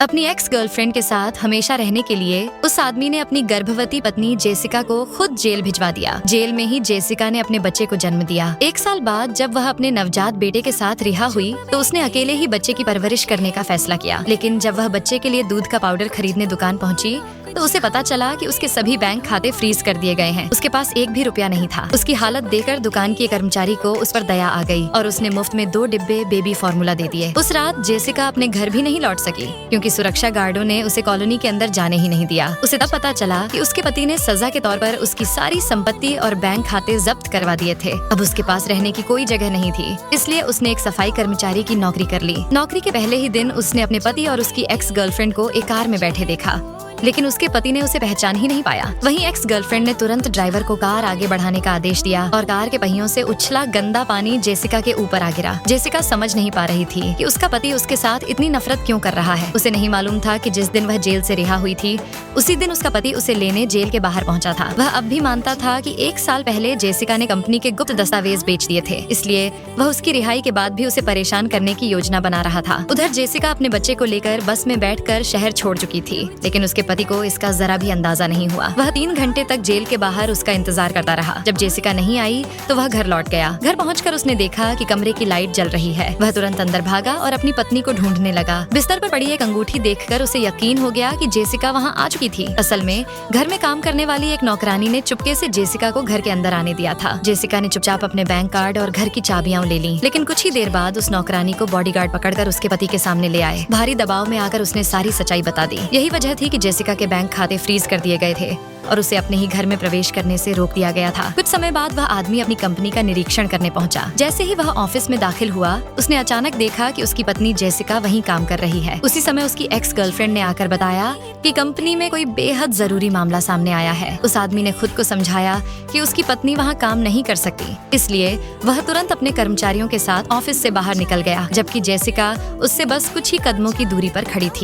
अपनी ex girlfriend के साथ हमेशा रहने के लिए उस आदमी ने अपनी गर्भवती पत्नी जेसिका को खुद जेल भिजवा दिया। जेल में ही जेसिका ने अपने बच्चे को जन्म दिया। 1 साल बाद जब वह अपने नवजात बेटे के साथ रिहा हुई तो उसने अकेले ही बच्चे की परवरिश करने का फैसला किया। लेकिन जब वह बच्चे के लिए दूध का पाउडर खरीदने दुकान पहुंची तो उसे पता चला कि उसके सभी बैंक खाते फ्रीज कर दिए गए हैं। उसके पास 1 भी रुपया नहीं था। उसकी हालत देखकर दुकान के कर्मचारी को उस पर दया आ गई और उसने मुफ्त में 2 डिब्बे बेबी फार्मूला दे दिए। उस रात जेसिका अपने घर भी नहीं लौट सकी क्योंकि सुरक्षा गार्डों ने उसे कॉलोनी के अंदर जाने ही नहीं दिया। उसे तब पता चला कि उसके पति ने सजा के तौर पर उसकी सारी संपत्ति और बैंक खाते जब्त करवा दिए थे। अब उसके पास रहने की कोई जगह नहीं थी, इसलिए उसने एक सफाई कर्मचारी की नौकरी कर ली। नौकरी के पहले ही दिन उसने अपने पति और उसकी एक्स गर्लफ्रेंड को एक कार में बैठे देखा, लेकिन उसके पति ने उसे पहचान ही नहीं पाया। वहीं एक्स गर्लफ्रेंड ने तुरंत ड्राइवर को कार आगे बढ़ाने का आदेश दिया और कार के पहियों से उछला गंदा पानी जेसिका के ऊपर आ गिरा। जेसिका समझ नहीं पा रही थी कि उसका पति उसके साथ इतनी नफरत क्यों कर रहा है। उसे नहीं मालूम था कि जिस दिन वह जेल से रिहा हुई थी उसी दिन उसका पति उसे लेने जेल के बाहर पहुंचा था। वह अब भी मानता था कि 1 साल पहले जेसिका ने कंपनी के गुप्त दस्तावेज बेच दिए थे, इसलिए वह उसकी रिहाई के बाद भी उसे परेशान करने की योजना बना रहा था। उधर जेसिका अपने बच्चे को लेकर बस में बैठकर शहर छोड़ चुकी थी, लेकिन उसके पति को इसका जरा भी अंदाजा नहीं हुआ। वह 3 घंटे तक जेल के बाहर उसका इंतजार करता रहा। जब जेसिका नहीं आई तो वह घर लौट गया। घर पहुंचकर उसने देखा कि कमरे की लाइट जल रही है। वह तुरंत अंदर भागा और अपनी पत्नी को ढूंढने लगा। बिस्तर पर पड़ी एक अंगूठी देखकर उसे यकीन हो गया कि जेसिका वहां आ चुकी थी। असल में घर में काम करने वाली एक नौकरानी ने चुपके से जेसिका को घर के अंदर आने दिया था। जेसिका ने चुपचाप अपने बैंक कार्ड और घर की चाबियां ले ली, लेकिन कुछ ही देर बाद उस नौकरानी को बॉडीगार्ड पकड़कर उसके पति के सामने ले आए। भारी दबाव में आकर उसने सारी सच्चाई बता दी। यही वजह थी कि जेसिका के बैंक खाते फ्रीज कर दिए गए थे और उसे अपने ही घर में प्रवेश करने से रोक दिया गया था। कुछ समय बाद वह आदमी अपनी कंपनी का निरीक्षण करने पहुंचा। जैसे ही वह ऑफिस में दाखिल हुआ उसने अचानक देखा कि उसकी पत्नी जेसिका वहीं काम कर रही है। उसी समय उसकी एक्स गर्लफ्रेंड ने आकर बताया कि कंपनी में कोई बेहद जरूरी मामला सामने आया है। उस आदमी ने खुद को समझाया कि उसकी पत्नी वहाँ काम नहीं कर सकती, इसलिए वह तुरंत अपने कर्मचारियों के साथ ऑफिस से बाहर निकल गया, जबकि जेसिका उससे बस कुछ ही कदमों की दूरी पर खड़ी थी।